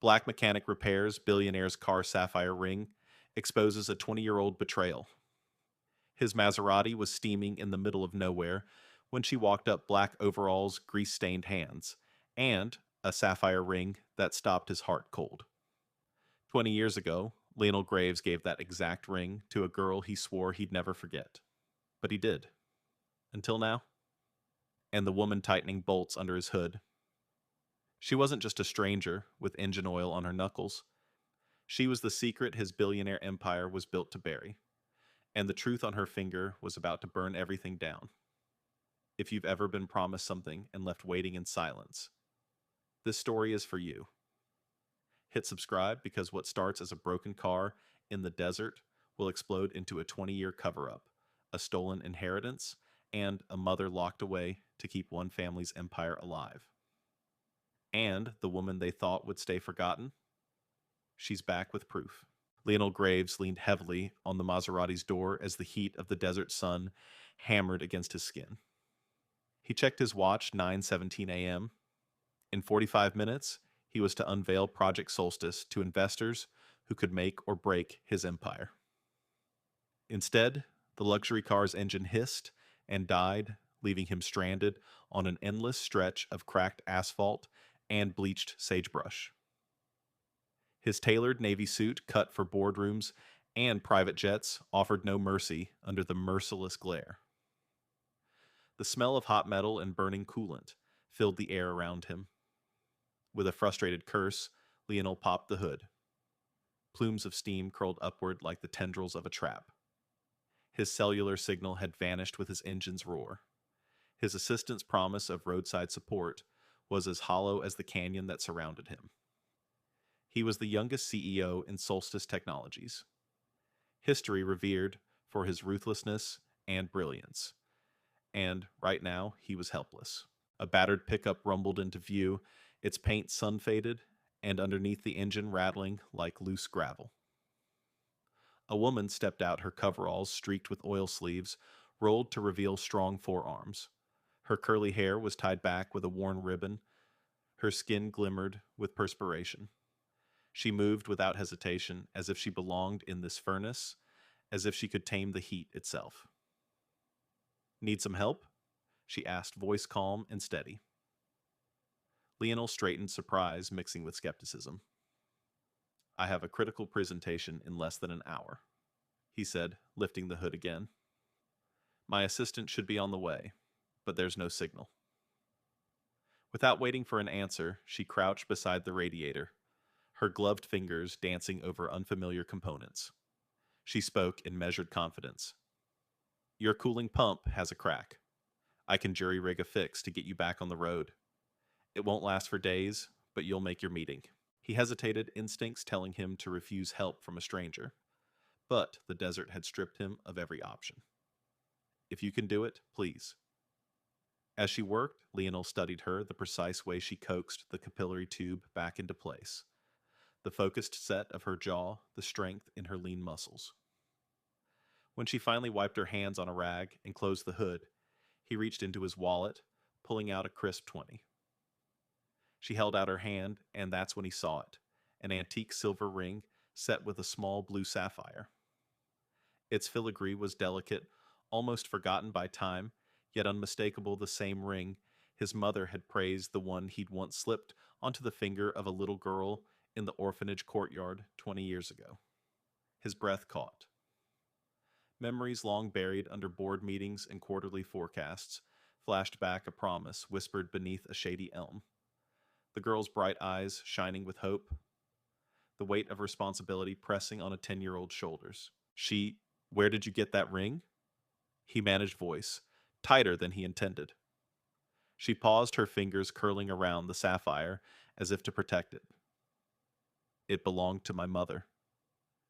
Black mechanic repairs billionaire's car sapphire ring, exposes a 20-year-old betrayal. His Maserati was steaming in the middle of nowhere when she walked up black overalls, grease-stained hands, and a sapphire ring that stopped his heart cold. 20 years ago, Lionel Graves gave that exact ring to a girl he swore he'd never forget. But he did. Until now. And the woman tightening bolts under his hood. She wasn't just a stranger with engine oil on her knuckles. She was the secret his billionaire empire was built to bury. And the truth on her finger was about to burn everything down. If you've ever been promised something and left waiting in silence, this story is for you. Hit subscribe because what starts as a broken car in the desert will explode into a 20-year cover-up, a stolen inheritance, and a mother locked away to keep one family's empire alive. And the woman they thought would stay forgotten? She's back with proof. Lionel Graves leaned heavily on the Maserati's door as the heat of the desert sun hammered against his skin. He checked his watch, 9:17 a.m. In 45 minutes, he was to unveil Project Solstice to investors who could make or break his empire. Instead, the luxury car's engine hissed and died, leaving him stranded on an endless stretch of cracked asphalt and bleached sagebrush. His tailored navy suit, cut for boardrooms and private jets, offered no mercy under the merciless glare. The smell of hot metal and burning coolant filled the air around him. With a frustrated curse, Lionel popped the hood. Plumes of steam curled upward like the tendrils of a trap. His cellular signal had vanished with his engine's roar. His assistant's promise of roadside support was as hollow as the canyon that surrounded him. He was the youngest CEO in Solstice Technologies. History revered for his ruthlessness and brilliance. And right now, he was helpless. A battered pickup rumbled into view, its paint sun-faded, and underneath the engine rattling like loose gravel. A woman stepped out, her coveralls streaked with oil sleeves, rolled to reveal strong forearms. Her curly hair was tied back with a worn ribbon. Her skin glimmered with perspiration. She moved without hesitation, as if she belonged in this furnace, as if she could tame the heat itself. "Need some help?" she asked, voice calm and steady. Lionel straightened, surprise mixing with skepticism. "I have a critical presentation in less than an hour," he said, lifting the hood again. "My assistant should be on the way, but there's no signal." Without waiting for an answer, she crouched beside the radiator, her gloved fingers dancing over unfamiliar components. She spoke in measured confidence. "Your cooling pump has a crack. I can jury-rig a fix to get you back on the road. It won't last for days, but you'll make your meeting." He hesitated, instincts telling him to refuse help from a stranger. But the desert had stripped him of every option. "If you can do it, please." As she worked, Lionel studied her, the precise way she coaxed the capillary tube back into place. The focused set of her jaw, the strength in her lean muscles. When she finally wiped her hands on a rag and closed the hood, he reached into his wallet, pulling out a crisp 20. She held out her hand, and that's when he saw it, an antique silver ring set with a small blue sapphire. Its filigree was delicate, almost forgotten by time, yet unmistakable, the same ring his mother had praised, the one he'd once slipped onto the finger of a little girl in the orphanage courtyard 20 years ago. His breath caught. Memories long buried under board meetings and quarterly forecasts flashed back, a promise whispered beneath a shady elm. The girl's bright eyes shining with hope, the weight of responsibility pressing on a 10-year-old's shoulders. "Where did you get that ring?" He managed voice, tighter than he intended. She paused, her fingers curling around the sapphire as if to protect it. "It belonged to my mother,"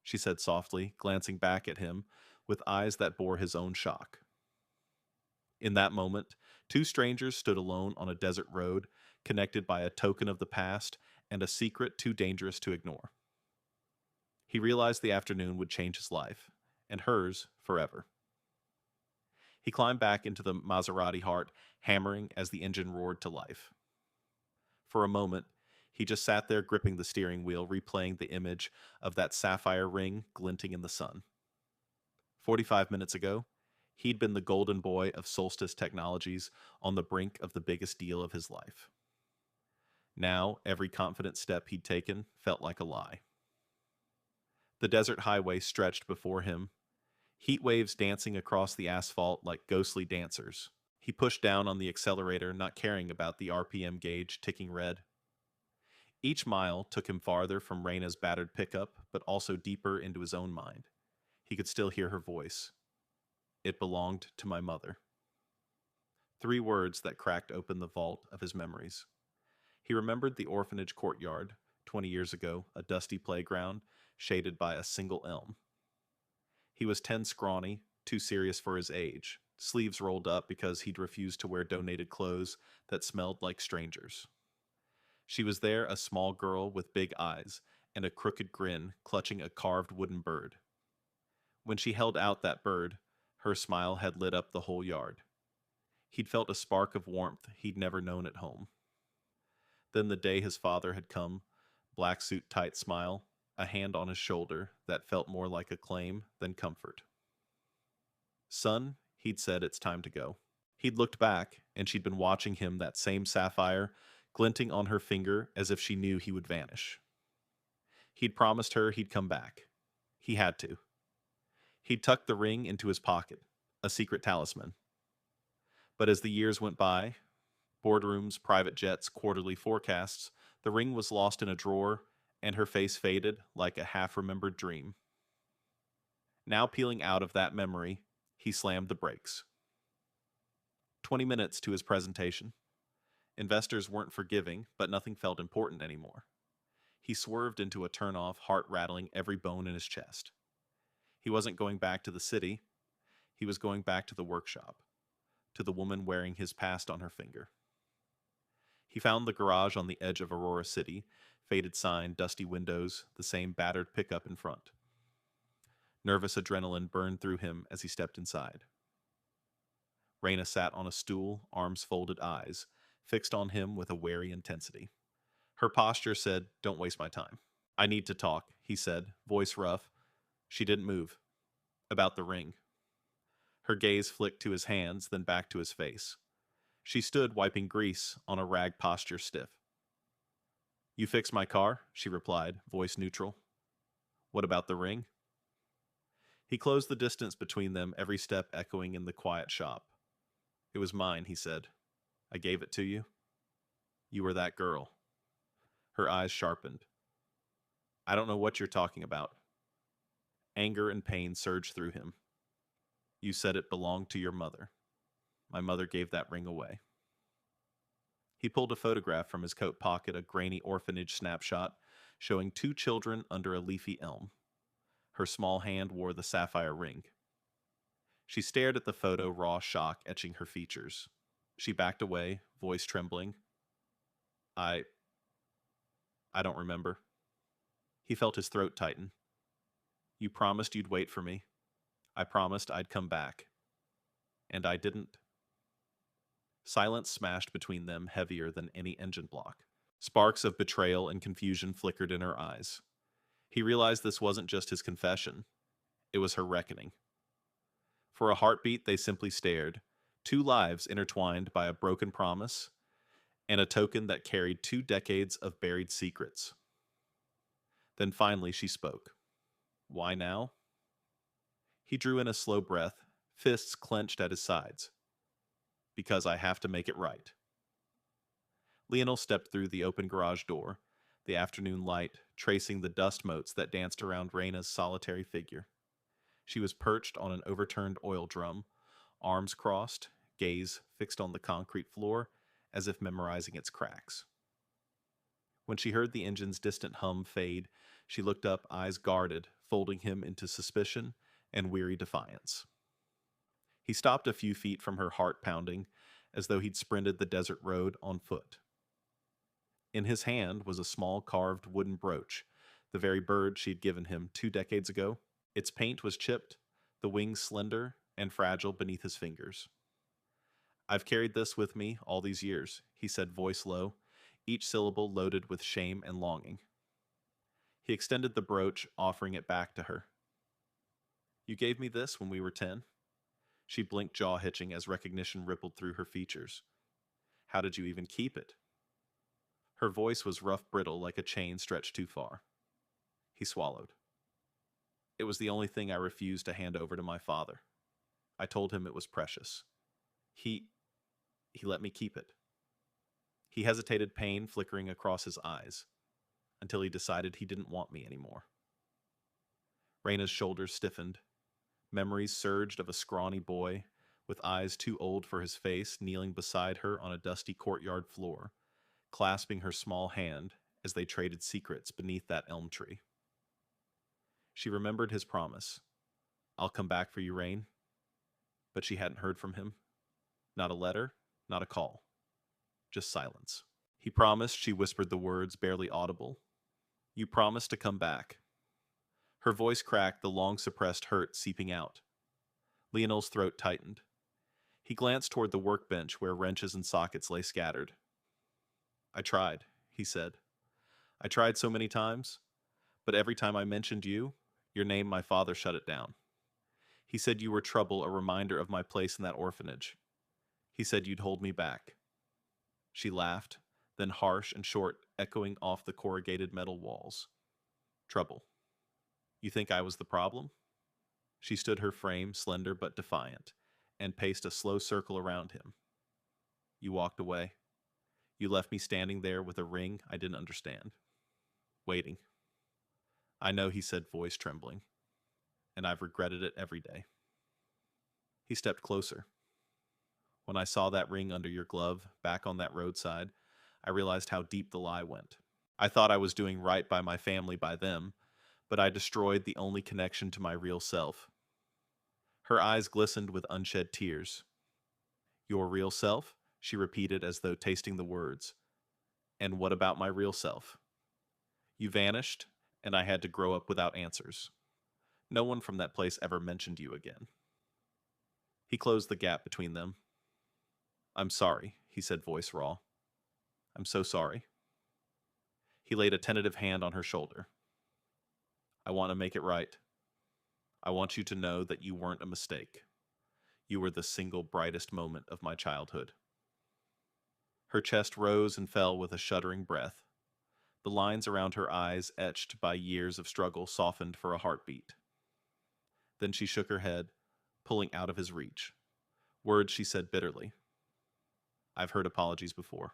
she said softly, glancing back at him with eyes that bore his own shock. In that moment, two strangers stood alone on a desert road, connected by a token of the past and a secret too dangerous to ignore. He realized the afternoon would change his life, and hers forever. He climbed back into the Maserati, heart hammering as the engine roared to life. For a moment, He just sat there gripping the steering wheel, replaying the image of that sapphire ring glinting in the sun. 45 minutes ago, he'd been the golden boy of Solstice Technologies on the brink of the biggest deal of his life. Now, every confident step he'd taken felt like a lie. The desert highway stretched before him, heat waves dancing across the asphalt like ghostly dancers. He pushed down on the accelerator, not caring about the RPM gauge ticking red. Each mile took him farther from Raina's battered pickup, but also deeper into his own mind. He could still hear her voice. It belonged to my mother. 3 words that cracked open the vault of his memories. He remembered the orphanage courtyard, 20 years ago, a dusty playground, shaded by a single elm. He was 10 scrawny, too serious for his age, sleeves rolled up because he'd refused to wear donated clothes that smelled like strangers. She was there, a small girl with big eyes and a crooked grin, clutching a carved wooden bird. When she held out that bird, her smile had lit up the whole yard. He'd felt a spark of warmth he'd never known at home. Then the day his father had come, black suit tight smile, a hand on his shoulder that felt more like a claim than comfort. Son, he'd said, it's time to go. He'd looked back, and she'd been watching him, that same sapphire, glinting on her finger as if she knew he would vanish. He'd promised her he'd come back. He had to. He'd tucked the ring into his pocket, a secret talisman. But as the years went by, boardrooms, private jets, quarterly forecasts, the ring was lost in a drawer, and her face faded like a half-remembered dream. Now peeling out of that memory, he slammed the brakes. 20 minutes to his presentation. Investors weren't forgiving, but nothing felt important anymore. He swerved into a turnoff, heart rattling every bone in his chest. He wasn't going back to the city. He was going back to the workshop, to the woman wearing his past on her finger. He found the garage on the edge of Aurora City, faded sign, dusty windows, the same battered pickup in front. Nervous adrenaline burned through him as he stepped inside. Raina sat on a stool, arms folded, eyes fixed on him with a wary intensity. Her posture said, "Don't waste my time." "I need to talk," he said, voice rough. She didn't move. "About the ring." Her gaze flicked to his hands, then back to his face. She stood wiping grease on a rag, posture stiff. "You fixed my car," she replied, voice neutral. "What about the ring?" He closed the distance between them, every step echoing in the quiet shop. "It was mine," he said. "I gave it to you. You were that girl." Her eyes sharpened. "I don't know what you're talking about." Anger and pain surged through him. "You said it belonged to your mother. My mother gave that ring away." He pulled a photograph from his coat pocket, a grainy orphanage snapshot showing 2 children under a leafy elm. Her small hand wore the sapphire ring. She stared at the photo, raw shock etching her features. She backed away, voice trembling. I don't remember." He felt his throat tighten. "You promised you'd wait for me. I promised I'd come back. And I didn't." Silence smashed between them, heavier than any engine block. Sparks of betrayal and confusion flickered in her eyes. He realized this wasn't just his confession. It was her reckoning. For a heartbeat, they simply stared. 2 lives intertwined by a broken promise and a token that carried 2 decades of buried secrets. Then finally she spoke. "Why now?" He drew in a slow breath, fists clenched at his sides. "Because I have to make it right." Lionel stepped through the open garage door, the afternoon light tracing the dust motes that danced around Raina's solitary figure. She was perched on an overturned oil drum, arms crossed, gaze fixed on the concrete floor as if memorizing its cracks. When she heard the engine's distant hum fade, she looked up, eyes guarded, folding him into suspicion and weary defiance. He stopped a few feet from her, heart pounding, as though he'd sprinted the desert road on foot. In his hand was a small carved wooden brooch, the very bird she'd given him 2 decades ago. Its paint was chipped, the wings slender and fragile beneath his fingers. "I've carried this with me all these years," he said, voice low, each syllable loaded with shame and longing. He extended the brooch, offering it back to her. You gave me this when we were 10? She blinked, jaw hitching as recognition rippled through her features. How did you even keep it? Her voice was rough, brittle, like a chain stretched too far. He swallowed. It was the only thing I refused to hand over to my father. I told him it was precious. He let me keep it. He hesitated, pain flickering across his eyes, until he decided he didn't want me anymore. Raina's shoulders stiffened. Memories surged of a scrawny boy, with eyes too old for his face, kneeling beside her on a dusty courtyard floor, clasping her small hand as they traded secrets beneath that elm tree. She remembered his promise. I'll come back for you, Rain. But she hadn't heard from him. Not a letter, not a call. Just silence. He promised, she whispered the words, barely audible. You promised to come back. Her voice cracked, the long-suppressed hurt seeping out. Lionel's throat tightened. He glanced toward the workbench where wrenches and sockets lay scattered. I tried, he said. I tried so many times, but every time I mentioned you, your name, my father shut it down. He said you were trouble, a reminder of my place in that orphanage. He said you'd hold me back. She laughed, then harsh and short, echoing off the corrugated metal walls. Trouble. You think I was the problem? She stood her frame, slender but defiant, and paced a slow circle around him. You walked away. You left me standing there with a ring I didn't understand. Waiting. I know, he said, voice trembling, and I've regretted it every day. He stepped closer. When I saw that ring under your glove, back on that roadside, I realized how deep the lie went. I thought I was doing right by my family, by them, but I destroyed the only connection to my real self. Her eyes glistened with unshed tears. Your real self? She repeated as though tasting the words. And what about my real self? You vanished, and I had to grow up without answers. No one from that place ever mentioned you again. He closed the gap between them. I'm sorry, he said, voice raw. I'm so sorry. He laid a tentative hand on her shoulder. I want to make it right. I want you to know that you weren't a mistake. You were the single brightest moment of my childhood. Her chest rose and fell with a shuddering breath. The lines around her eyes, etched by years of struggle, softened for a heartbeat. Then she shook her head, pulling out of his reach. Words she said bitterly. I've heard apologies before.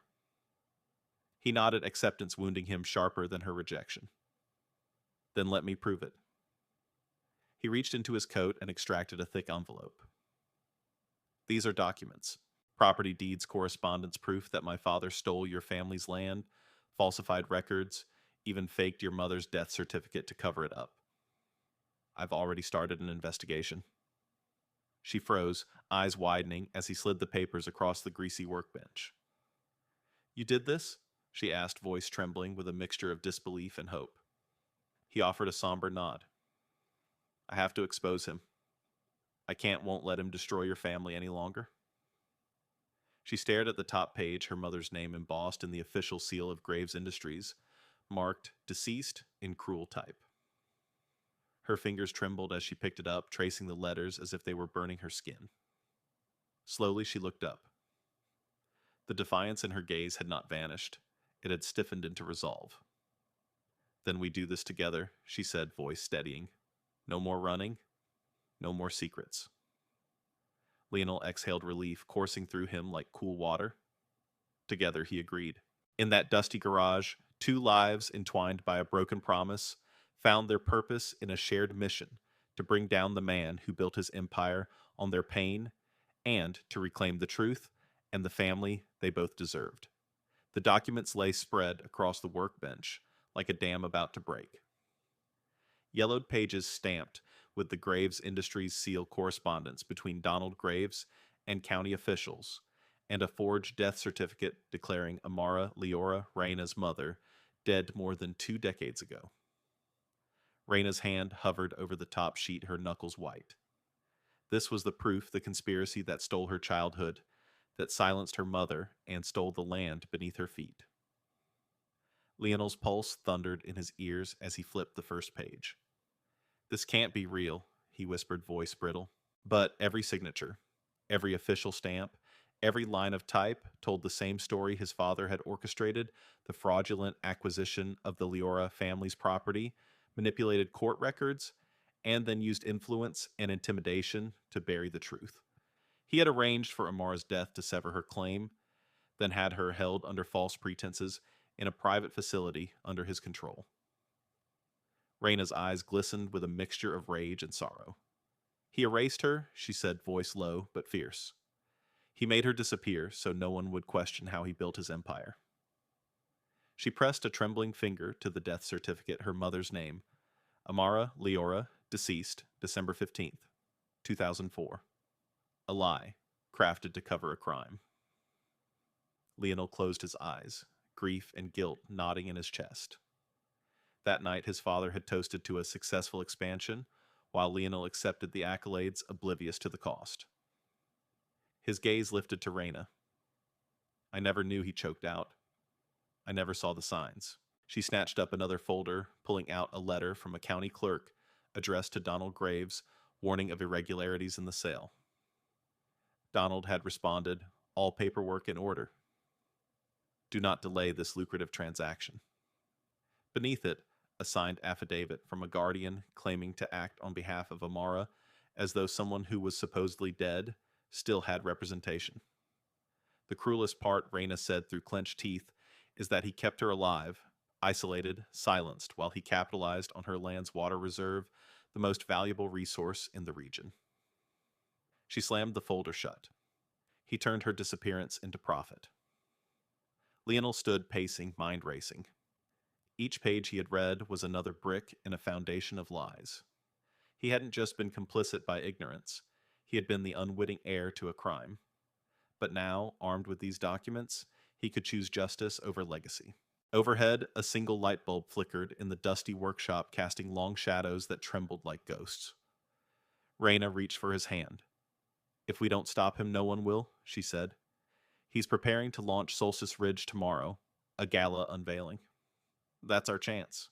He nodded, acceptance wounding him sharper than her rejection. Then let me prove it. He reached into his coat and extracted a thick envelope. These are documents. Property deeds, correspondence, proof that my father stole your family's land, falsified records, even faked your mother's death certificate to cover it up. I've already started an investigation. She froze, eyes widening as he slid the papers across the greasy workbench. You did this? She asked, voice trembling with a mixture of disbelief and hope. He offered a somber nod. I have to expose him. I won't let him destroy your family any longer. She stared at the top page, her mother's name embossed in the official seal of Graves Industries, marked deceased in cruel type. Her fingers trembled as she picked it up, tracing the letters as if they were burning her skin. Slowly she looked up. The defiance in her gaze had not vanished. It had stiffened into resolve. Then we do this together, she said, voice steadying. No more running. No more secrets. Lionel exhaled relief, coursing through him like cool water. Together, he agreed. In that dusty garage, two lives entwined by a broken promise found their purpose in a shared mission to bring down the man who built his empire on their pain and to reclaim the truth and the family they both deserved. The documents lay spread across the workbench like a dam about to break. Yellowed pages stamped with the Graves Industries seal correspondence between Donald Graves and county officials, and a forged death certificate declaring Amara Leora Reyna's mother dead more than 2 decades ago. Reyna's hand hovered over the top sheet, her knuckles white. This was the proof, the conspiracy that stole her childhood, that silenced her mother and stole the land beneath her feet. Lionel's pulse thundered in his ears as he flipped the first page. "This can't be real," he whispered, voice brittle. But every signature, every official stamp, every line of type told the same story his father had orchestrated: the fraudulent acquisition of the Leora family's property, manipulated court records, and then used influence and intimidation to bury the truth. He had arranged for Amara's death to sever her claim, then had her held under false pretenses in a private facility under his control. Raina's eyes glistened with a mixture of rage and sorrow. "He erased her," she said, voice low but fierce. "He made her disappear so no one would question how he built his empire." She pressed a trembling finger to the death certificate, her mother's name: Amara Leora, deceased, December 15th, 2004. A lie, crafted to cover a crime. Lionel closed his eyes, grief and guilt knotting in his chest. That night his father had toasted to a successful expansion, while Lionel accepted the accolades, oblivious to the cost. His gaze lifted to Raina. "I never knew," he choked out. "I never saw the signs." She snatched up another folder, pulling out a letter from a county clerk addressed to Donald Graves, warning of irregularities in the sale. Donald had responded, "All paperwork in order. Do not delay this lucrative transaction." Beneath it, a signed affidavit from a guardian claiming to act on behalf of Amara, as though someone who was supposedly dead still had representation. The cruelest part, Raina said through clenched teeth, is that he kept her alive, isolated, silenced, while he capitalized on her land's water reserve, the most valuable resource in the region. She slammed the folder shut. He turned her disappearance into profit. Lionel stood pacing, mind racing. Each page he had read was another brick in a foundation of lies. He hadn't just been complicit by ignorance, he had been the unwitting heir to a crime. But now, armed with these documents, he could choose justice over legacy. Overhead, a single light bulb flickered in the dusty workshop, casting long shadows that trembled like ghosts. Raina reached for his hand. "If we don't stop him, no one will," she said. "He's preparing to launch Solstice Ridge tomorrow, a gala unveiling. That's our chance."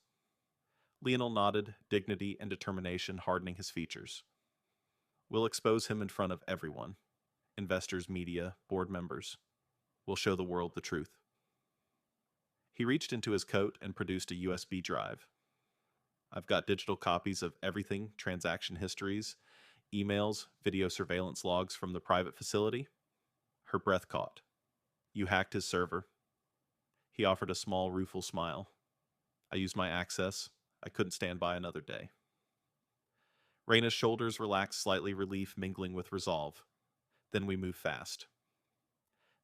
Lionel nodded, dignity and determination hardening his features. "We'll expose him in front of everyone. Investors, media, board members. We'll show the world the truth." He reached into his coat and produced a USB drive. "I've got digital copies of everything: transaction histories, emails, video surveillance logs from the private facility." Her breath caught. "You hacked his server." He offered a small, rueful smile. "I used my access. I couldn't stand by another day." Raina's shoulders relaxed slightly, relief mingling with resolve. "Then we move fast."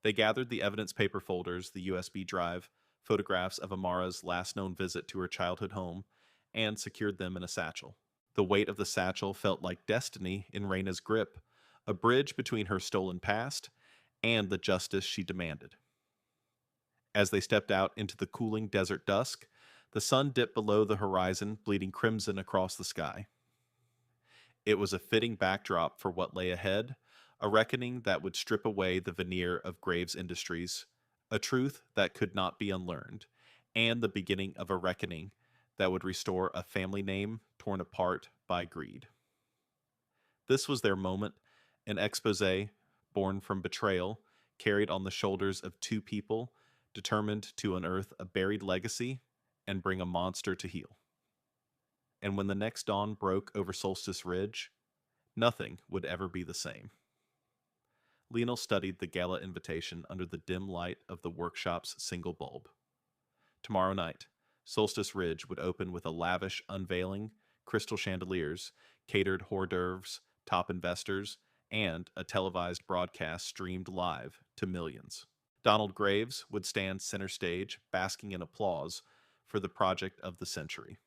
They gathered the evidence paper folders, the USB drive, photographs of Amara's last known visit to her childhood home, and secured them in a satchel. The weight of the satchel felt like destiny in Raina's grip, a bridge between her stolen past and the justice she demanded. As they stepped out into the cooling desert dusk, the sun dipped below the horizon, bleeding crimson across the sky. It was a fitting backdrop for what lay ahead, a reckoning that would strip away the veneer of Graves Industries, a truth that could not be unlearned, and the beginning of a reckoning that would restore a family name torn apart by greed. This was their moment, an expose born from betrayal, carried on the shoulders of two people determined to unearth a buried legacy and bring a monster to heel. And when the next dawn broke over Solstice Ridge, nothing would ever be the same. Lionel studied the gala invitation under the dim light of the workshop's single bulb. Tomorrow night, Solstice Ridge would open with a lavish unveiling, crystal chandeliers, catered hors d'oeuvres, top investors, and a televised broadcast streamed live to millions. Donald Graves would stand center stage, basking in applause for the project of the century.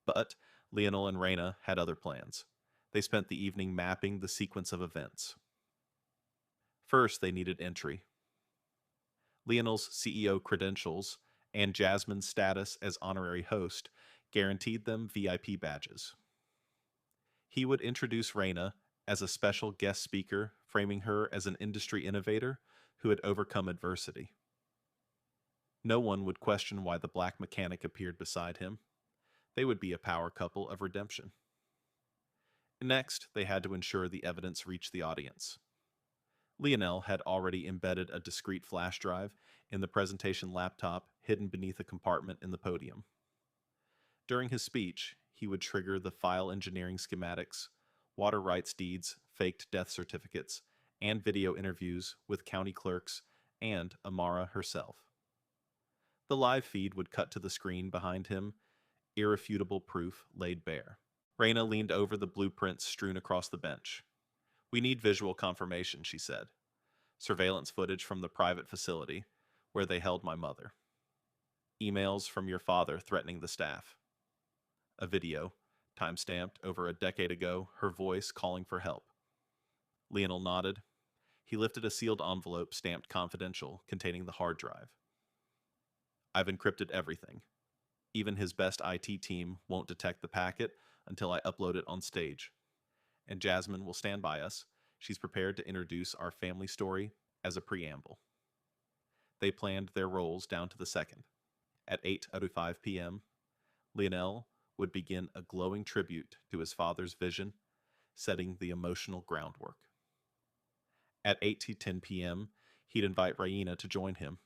But Lionel and Raina had other plans. They spent the evening mapping the sequence of events. First, they needed entry. Lionel's CEO credentials and Jasmine's status as honorary host guaranteed them VIP badges. He would introduce Raina as a special guest speaker, framing her as an industry innovator who had overcome adversity. No one would question why the black mechanic appeared beside him. They would be a power couple of redemption. Next, they had to ensure the evidence reached the audience. Lionel had already embedded a discrete flash drive in the presentation laptop hidden beneath a compartment in the podium. During his speech, he would trigger the file engineering schematics, water rights deeds, faked death certificates, and video interviews with county clerks and Amara herself. The live feed would cut to the screen behind him, irrefutable proof laid bare. Raina leaned over the blueprints strewn across the bench. "We need visual confirmation," she said. "Surveillance footage from the private facility where they held my mother. Emails from your father threatening the staff. A video, time-stamped over a decade ago, her voice calling for help." Lionel nodded. He lifted a sealed envelope stamped confidential containing the hard drive. "I've encrypted everything. Even his best IT team won't detect the packet until I upload it on stage. And Jasmine will stand by us. She's prepared to introduce our family story as a preamble." They planned their roles down to the second. At 8:05 p.m., Lionel would begin a glowing tribute to his father's vision, setting the emotional groundwork. At 8:10 p.m., he'd invite Raina to join him.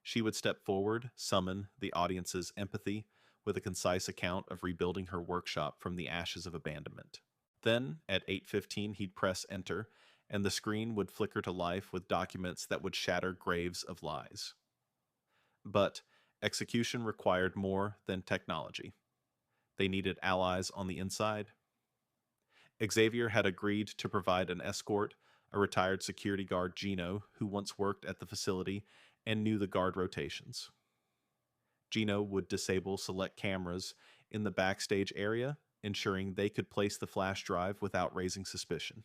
She would step forward, summon the audience's empathy with a concise account of rebuilding her workshop from the ashes of abandonment. Then, at 8:15, he'd press enter, and the screen would flicker to life with documents that would shatter graves of lies. But execution required more than technology. They needed allies on the inside. Xavier had agreed to provide an escort, a retired security guard, Gino, who once worked at the facility and knew the guard rotations. Gino would disable select cameras in the backstage area, ensuring they could place the flash drive without raising suspicion.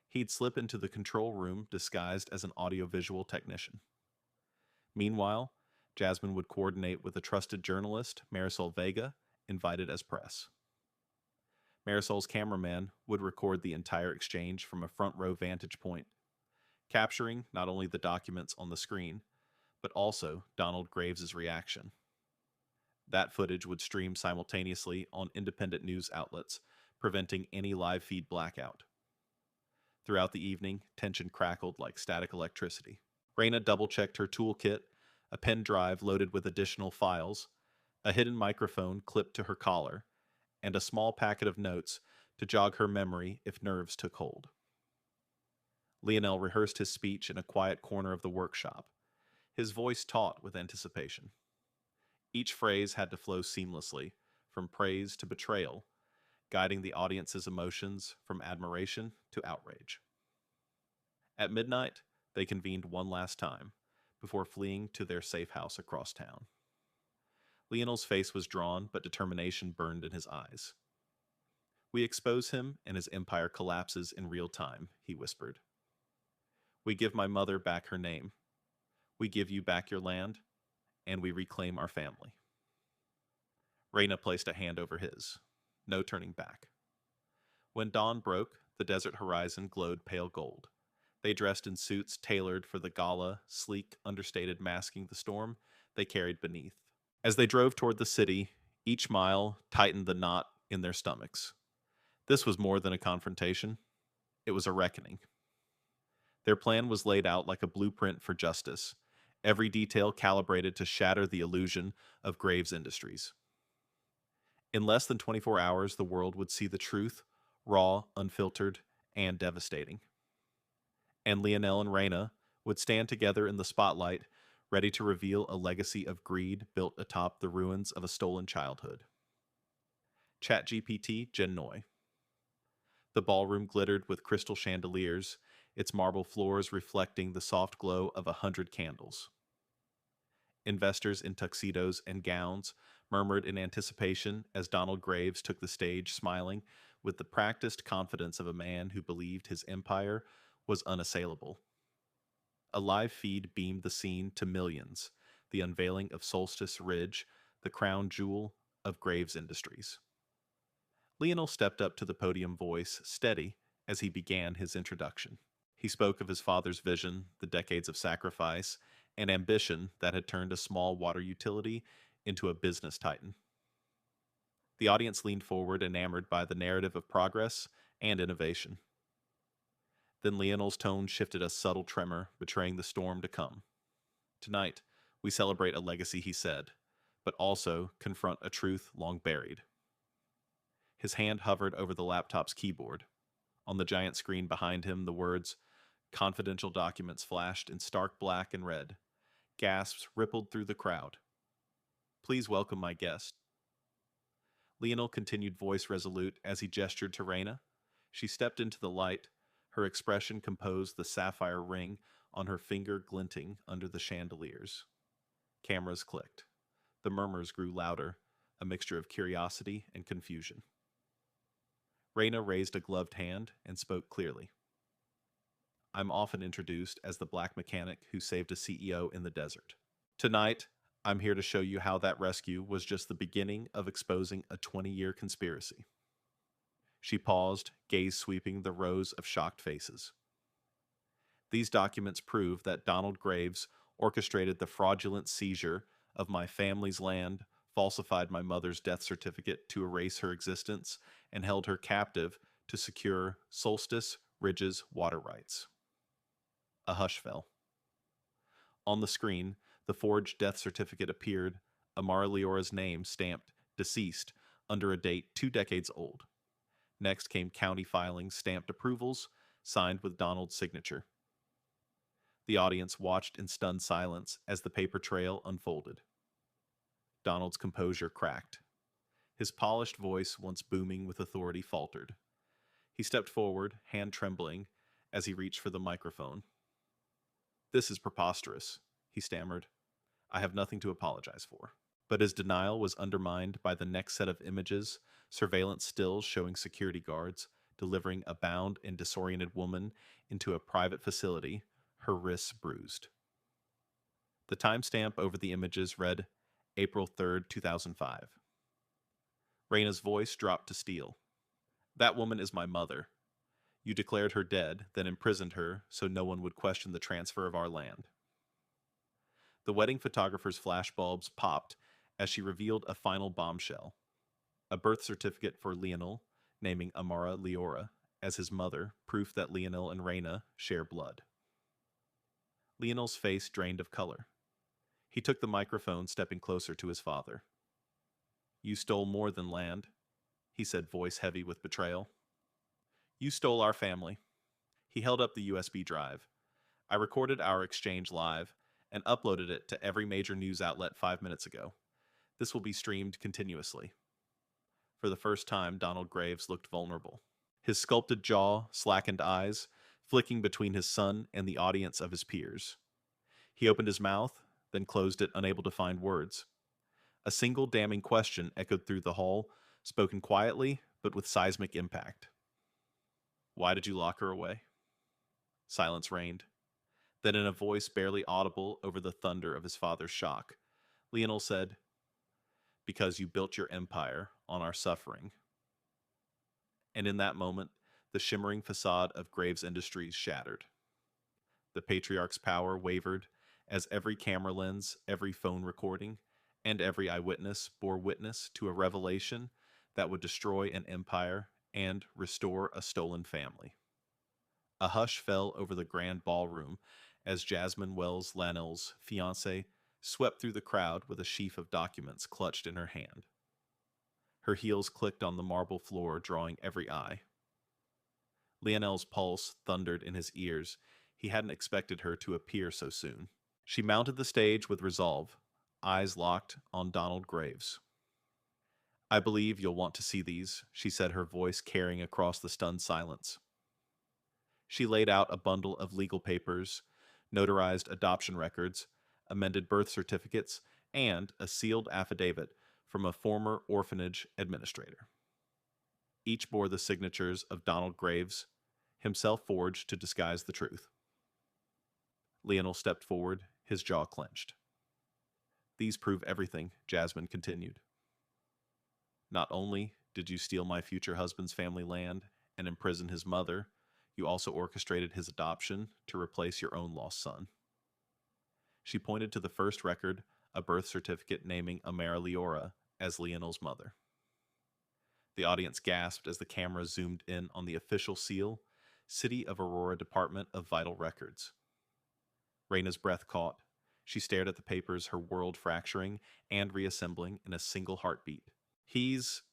He'd slip into the control room disguised as an audiovisual technician. Meanwhile, Jasmine would coordinate with a trusted journalist, Marisol Vega, invited as press. Marisol's cameraman would record the entire exchange from a front row vantage point, capturing not only the documents on the screen, but also Donald Graves' reaction. That footage would stream simultaneously on independent news outlets, preventing any live feed blackout. Throughout the evening, tension crackled like static electricity. Raina double-checked her toolkit, a pen drive loaded with additional files, a hidden microphone clipped to her collar, and a small packet of notes to jog her memory if nerves took hold. Lionel rehearsed his speech in a quiet corner of the workshop, his voice taut with anticipation. Each phrase had to flow seamlessly, from praise to betrayal, guiding the audience's emotions from admiration to outrage. At midnight, they convened one last time, before fleeing to their safe house across town. Lionel's face was drawn, but determination burned in his eyes. "We expose him, and his empire collapses in real time," he whispered. "We give my mother back her name. We give you back your land, and we reclaim our family." Raina placed a hand over his. No turning back. When dawn broke, the desert horizon glowed pale gold. They dressed in suits tailored for the gala, sleek, understated masking the storm they carried beneath. As they drove toward the city, each mile tightened the knot in their stomachs. This was more than a confrontation. It was a reckoning. Their plan was laid out like a blueprint for justice, every detail calibrated to shatter the illusion of Graves Industries. In less than 24 hours, the world would see the truth, raw, unfiltered, and devastating. And Lionel and Raina would stand together in the spotlight, ready to reveal a legacy of greed built atop the ruins of a stolen childhood. ChatGPT Gen Noi. The ballroom glittered with crystal chandeliers, its marble floors reflecting the soft glow of 100 candles. Investors in tuxedos and gowns murmured in anticipation as Donald Graves took the stage, smiling with the practiced confidence of a man who believed his empire was unassailable. A live feed beamed the scene to millions, the unveiling of Solstice Ridge, the crown jewel of Graves Industries. Lionel stepped up to the podium, voice steady as he began his introduction. He spoke of his father's vision, the decades of sacrifice, and ambition that had turned a small water utility into a business titan. The audience leaned forward, enamored by the narrative of progress and innovation. Then Lionel's tone shifted a subtle tremor, betraying the storm to come. Tonight, we celebrate a legacy, he said, but also confront a truth long buried. His hand hovered over the laptop's keyboard. On the giant screen behind him, the words, "Confidential documents," flashed in stark black and red. Gasps rippled through the crowd. "Please welcome my guest." Lionel continued, voice resolute, as he gestured to Raina. She stepped into the light, her expression composed, the sapphire ring on her finger glinting under the chandeliers. Cameras clicked. The murmurs grew louder, a mixture of curiosity and confusion. Raina raised a gloved hand and spoke clearly. "I'm often introduced as the black mechanic who saved a CEO in the desert. Tonight, I'm here to show you how that rescue was just the beginning of exposing a 20-year conspiracy." She paused, gaze sweeping the rows of shocked faces. "These documents prove that Donald Graves orchestrated the fraudulent seizure of my family's land, falsified my mother's death certificate to erase her existence, and held her captive to secure Solstice Ridge's water rights." A hush fell. On the screen, the forged death certificate appeared, Amara Leora's name stamped "deceased" under a date 2 decades old. Next came county filings, stamped approvals, signed with Donald's signature. The audience watched in stunned silence as the paper trail unfolded. Donald's composure cracked. His polished voice, once booming with authority, faltered. He stepped forward, hand trembling, as he reached for the microphone. "This is preposterous," he stammered. "I have nothing to apologize for." But his denial was undermined by the next set of images, surveillance stills showing security guards delivering a bound and disoriented woman into a private facility, her wrists bruised. The timestamp over the images read April 3rd, 2005. Raina's voice dropped to steel. "That woman is my mother. You declared her dead, then imprisoned her so no one would question the transfer of our land." The wedding photographer's flashbulbs popped as she revealed a final bombshell. A birth certificate for Lionel, naming Amara Leora as his mother, proof that Lionel and Raina share blood. Lionel's face drained of color. He took the microphone, stepping closer to his father. "You stole more than land," he said, voice heavy with betrayal. "You stole our family." He held up the USB drive. "I recorded our exchange live and uploaded it to every major news outlet 5 minutes ago. This will be streamed continuously." For the first time, Donald Graves looked vulnerable. His sculpted jaw, slackened eyes, flicking between his son and the audience of his peers. He opened his mouth, then closed it, unable to find words. A single damning question echoed through the hall, spoken quietly, but with seismic impact. "Why did you lock her away?" Silence reigned. Then, in a voice barely audible over the thunder of his father's shock, Lionel said, "Because you built your empire on our suffering." And in that moment, the shimmering facade of Graves Industries shattered. The patriarch's power wavered as every camera lens, every phone recording, and every eyewitness bore witness to a revelation that would destroy an empire and restore a stolen family. A hush fell over the grand ballroom as Jasmine Wells Lanell's fiancée swept through the crowd with a sheaf of documents clutched in her hand. Her heels clicked on the marble floor, drawing every eye. Lionel's pulse thundered in his ears. He hadn't expected her to appear so soon. She mounted the stage with resolve, eyes locked on Donald Graves. "I believe you'll want to see these," she said, her voice carrying across the stunned silence. She laid out a bundle of legal papers, notarized adoption records, amended birth certificates, and a sealed affidavit from a former orphanage administrator. Each bore the signatures of Donald Graves, himself forged to disguise the truth. Lionel stepped forward, his jaw clenched. "These prove everything," Jasmine continued. "Not only did you steal my future husband's family land and imprison his mother, you also orchestrated his adoption to replace your own lost son." She pointed to the first record, a birth certificate naming Amara Leora as Lionel's mother. The audience gasped as the camera zoomed in on the official seal, City of Aurora Department of Vital Records. Raina's breath caught. She stared at the papers, her world fracturing and reassembling in a single heartbeat. He's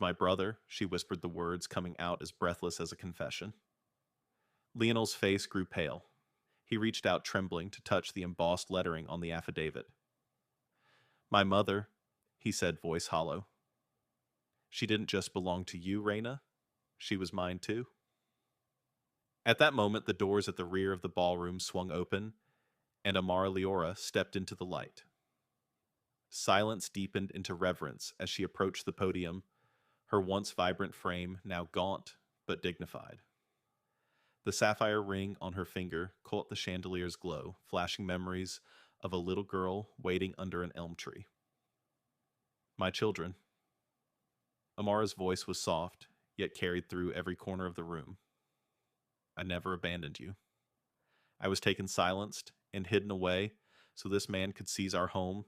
my brother, she whispered, the words coming out as breathless as a confession. Lionel's face grew pale. He reached out trembling to touch the embossed lettering on the affidavit. My mother, he said, voice hollow. She didn't just belong to you, Raina. She was mine too. At that moment, the doors at the rear of the ballroom swung open, and Amara Leora stepped into the light. Silence deepened into reverence as she approached the podium, her once vibrant frame now gaunt but dignified. The sapphire ring on her finger caught the chandelier's glow, flashing memories of a little girl waiting under an elm tree. My children. Amara's voice was soft, yet carried through every corner of the room. I never abandoned you. I was taken silenced and hidden away so this man could seize our home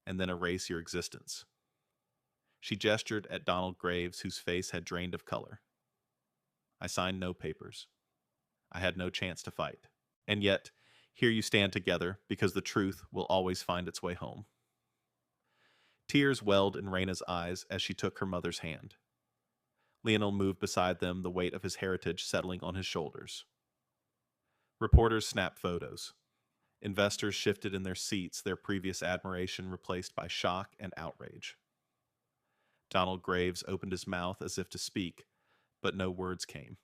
and then erase your existence. She gestured at Donald Graves, whose face had drained of color. I signed no papers. I had no chance to fight. And yet, here you stand together because the truth will always find its way home. Tears welled in Raina's eyes as she took her mother's hand. Lionel moved beside them, the weight of his heritage settling on his shoulders. Reporters snapped photos. Investors shifted in their seats, their previous admiration replaced by shock and outrage. Donald Graves opened his mouth as if to speak, but no words came.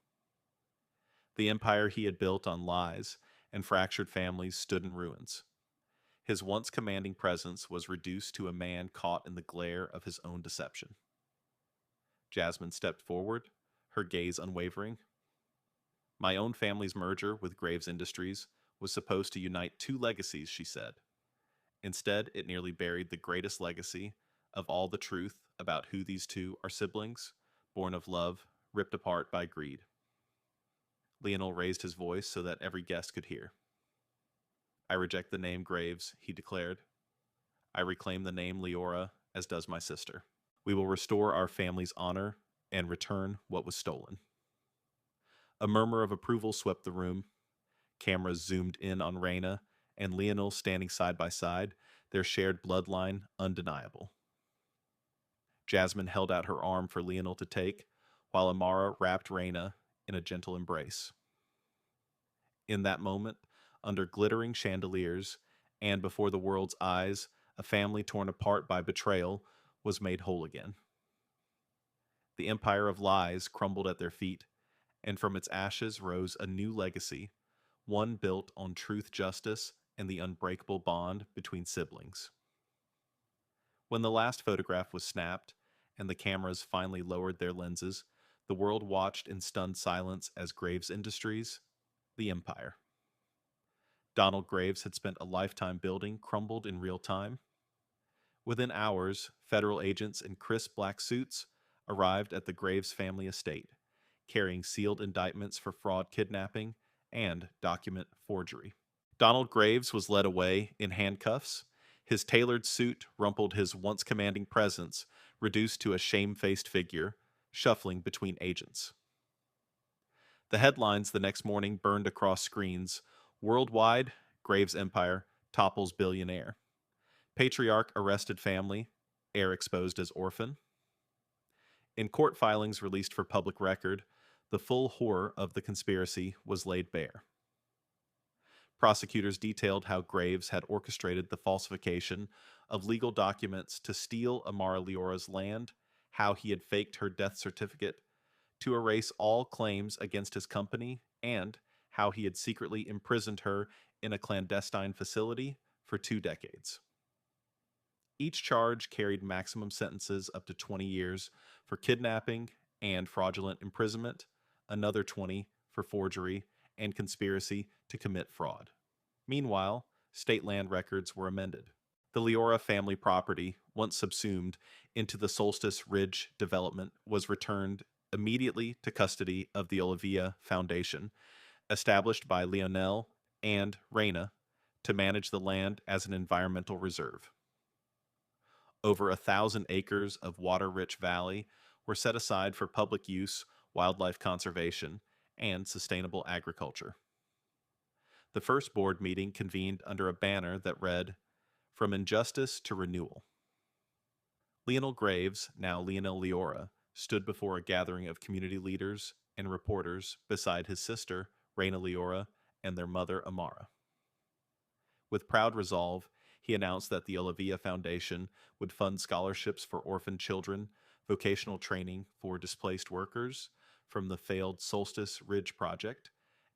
The empire he had built on lies and fractured families stood in ruins. His once commanding presence was reduced to a man caught in the glare of his own deception. Jasmine stepped forward, her gaze unwavering. My own family's merger with Graves Industries was supposed to unite two legacies, she said. Instead, it nearly buried the greatest legacy of all the truth about who these two are siblings, born of love, ripped apart by greed. Lionel raised his voice so that every guest could hear. I reject the name Graves, he declared. I reclaim the name Leora, as does my sister. We will restore our family's honor and return what was stolen. A murmur of approval swept the room. Cameras zoomed in on Raina and Lionel standing side by side, their shared bloodline undeniable. Jasmine held out her arm for Lionel to take, while Amara wrapped Raina in a gentle embrace. In that moment, under glittering chandeliers and before the world's eyes, a family torn apart by betrayal was made whole again. The empire of lies crumbled at their feet, and from its ashes rose a new legacy, one built on truth, justice, and the unbreakable bond between siblings. When the last photograph was snapped and the cameras finally lowered their lenses, the world watched in stunned silence as Graves Industries, the empire Donald Graves had spent a lifetime building, crumbled in real time. Within hours, federal agents in crisp black suits arrived at the Graves family estate, carrying sealed indictments for fraud, kidnapping, and document forgery. Donald Graves was led away in handcuffs, his tailored suit rumpled, his once commanding presence reduced to a shamefaced figure, shuffling between agents. The headlines the next morning burned across screens. Worldwide, Graves' empire topples billionaire. Patriarch arrested family, heir exposed as orphan. In court filings released for public record, the full horror of the conspiracy was laid bare. Prosecutors detailed how Graves had orchestrated the falsification of legal documents to steal Amara Leora's land, how he had faked her death certificate to erase all claims against his company, and how he had secretly imprisoned her in a clandestine facility for 2 decades. Each charge carried maximum sentences up to 20 years for kidnapping and fraudulent imprisonment, another 20 for forgery and conspiracy to commit fraud. Meanwhile, state land records were amended. The Leora family property, once subsumed into the Solstice Ridge development, was returned immediately to custody of the Olivia Foundation, established by Lionel and Raina to manage the land as an environmental reserve. Over 1,000 acres of water-rich valley were set aside for public use, wildlife conservation, and sustainable agriculture. The first board meeting convened under a banner that read, "From Injustice to Renewal." Lionel Graves, now Lionel Leora, stood before a gathering of community leaders and reporters beside his sister, Reina Leora, and their mother, Amara. With proud resolve, he announced that the Olivia Foundation would fund scholarships for orphan children, vocational training for displaced workers from the failed Solstice Ridge Project,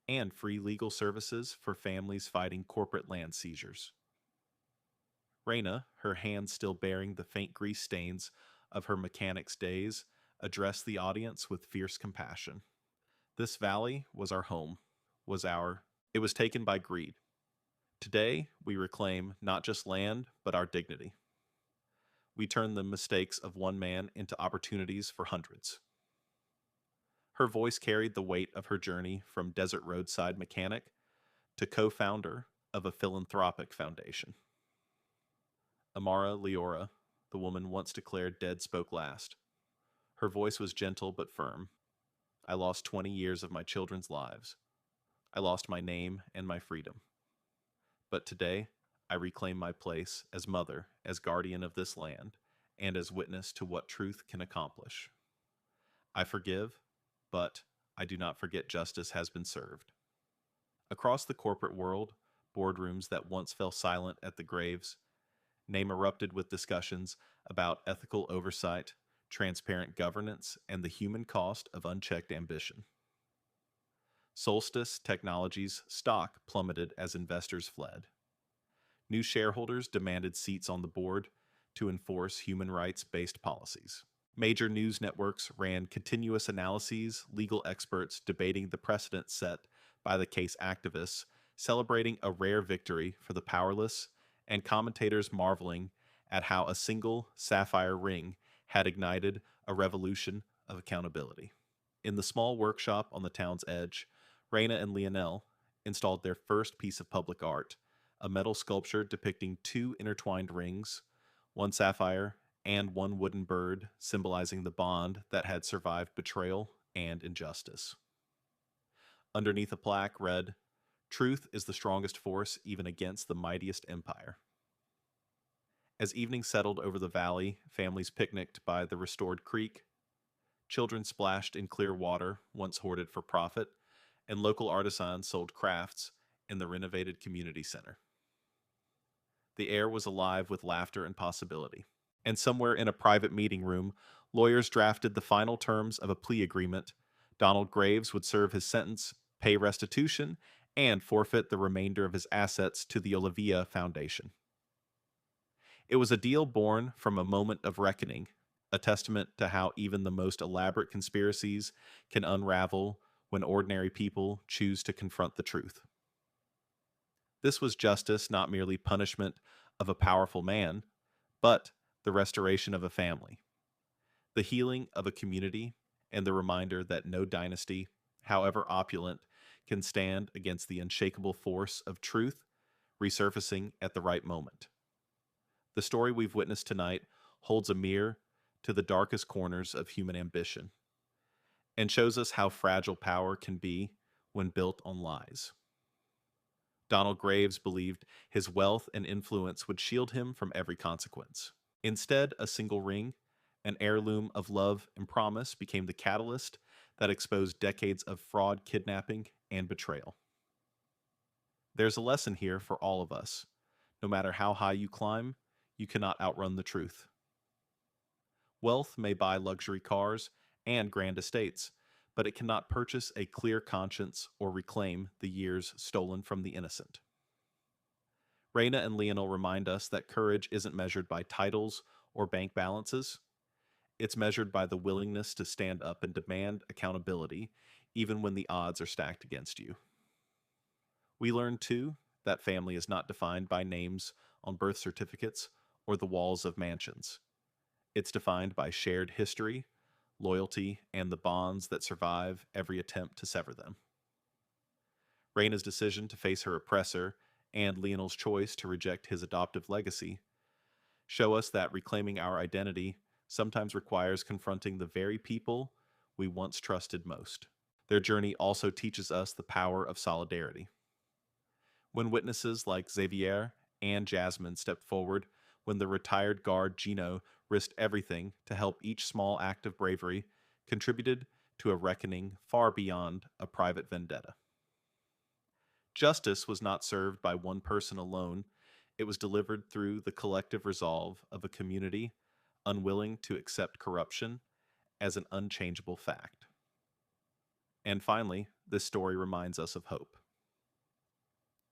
and free legal services for families fighting corporate land seizures. Reina, her hands still bearing the faint grease stains of her mechanic's days, addressed the audience with fierce compassion. This valley was our home, it was taken by greed. Today, we reclaim not just land, but our dignity. We turn the mistakes of one man into opportunities for hundreds. Her voice carried the weight of her journey from desert roadside mechanic to co-founder of a philanthropic foundation. Amara Leora, the woman once declared dead, spoke last. Her voice was gentle but firm. I lost 20 years of my children's lives. I lost my name and my freedom. But today, I reclaim my place as mother, as guardian of this land, and as witness to what truth can accomplish. I forgive, but I do not forget justice has been served. Across the corporate world, boardrooms that once fell silent at the graves, name erupted with discussions about ethical oversight, transparent governance, and the human cost of unchecked ambition. Solstice Technologies' stock plummeted as investors fled. New shareholders demanded seats on the board to enforce human rights-based policies. Major news networks ran continuous analyses, legal experts debating the precedent set by the case activists, celebrating a rare victory for the powerless, and commentators marveling at how a single sapphire ring had ignited a revolution of accountability. In the small workshop on the town's edge, Reina and Lionel installed their first piece of public art, a metal sculpture depicting two intertwined rings, one sapphire and one wooden bird, symbolizing the bond that had survived betrayal and injustice. Underneath a plaque read, "Truth is the strongest force even against the mightiest empire." As evening settled over the valley, families picnicked by the restored creek, children splashed in clear water once hoarded for profit, and local artisans sold crafts in the renovated community center. The air was alive with laughter and possibility. And somewhere in a private meeting room, lawyers drafted the final terms of a plea agreement. Donald Graves would serve his sentence, pay restitution, and forfeit the remainder of his assets to the Olivia Foundation. It was a deal born from a moment of reckoning, a testament to how even the most elaborate conspiracies can unravel when ordinary people choose to confront the truth. This was justice, not merely punishment of a powerful man, but the restoration of a family, the healing of a community, and the reminder that no dynasty, however opulent, can stand against the unshakable force of truth resurfacing at the right moment. The story we've witnessed tonight holds a mirror to the darkest corners of human ambition and shows us how fragile power can be when built on lies. Donald Graves believed his wealth and influence would shield him from every consequence. Instead, a single ring, an heirloom of love and promise, became the catalyst that exposed decades of fraud, kidnapping, and betrayal. There's a lesson here for all of us. No matter how high you climb, you cannot outrun the truth. Wealth may buy luxury cars and grand estates, but it cannot purchase a clear conscience or reclaim the years stolen from the innocent. Reina and Lionel remind us that courage isn't measured by titles or bank balances. It's measured by the willingness to stand up and demand accountability, even when the odds are stacked against you. We learn, too, that family is not defined by names on birth certificates or the walls of mansions. It's defined by shared history, loyalty, and the bonds that survive every attempt to sever them. Reina's decision to face her oppressor and Lionel's choice to reject his adoptive legacy show us that reclaiming our identity sometimes requires confronting the very people we once trusted most. Their journey also teaches us the power of solidarity. When witnesses like Xavier and Jasmine stepped forward, when the retired guard Gino risked everything to help, each small act of bravery contributed to a reckoning far beyond a private vendetta. Justice was not served by one person alone, it was delivered through the collective resolve of a community unwilling to accept corruption as an unchangeable fact. And finally, this story reminds us of hope.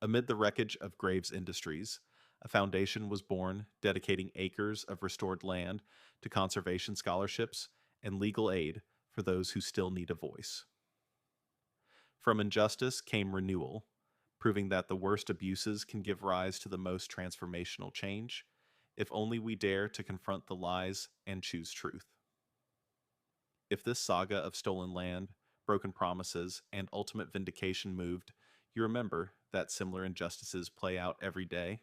Amid the wreckage of Graves Industries, a foundation was born dedicating acres of restored land to conservation scholarships and legal aid for those who still need a voice. From injustice came renewal, proving that the worst abuses can give rise to the most transformational change, if only we dare to confront the lies and choose truth. If this saga of stolen land, broken promises, and ultimate vindication moved, you remember that similar injustices play out every day,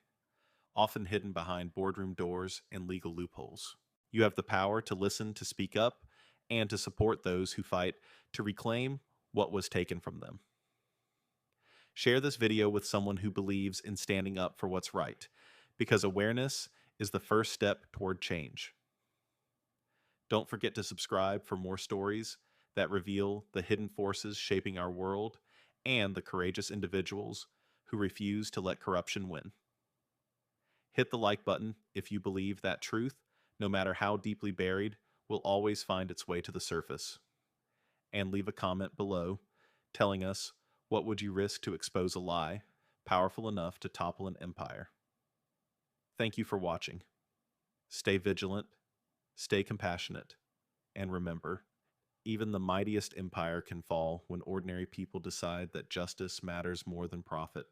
often hidden behind boardroom doors and legal loopholes. You have the power to listen, to speak up, and to support those who fight to reclaim what was taken from them. Share this video with someone who believes in standing up for what's right, because awareness is the first step toward change. Don't forget to subscribe for more stories that reveal the hidden forces shaping our world and the courageous individuals who refuse to let corruption win. Hit the like button if you believe that truth, no matter how deeply buried, will always find its way to the surface. And leave a comment below telling us, what would you risk to expose a lie powerful enough to topple an empire? Thank you for watching. Stay vigilant, stay compassionate, and remember, even the mightiest empire can fall when ordinary people decide that justice matters more than profit.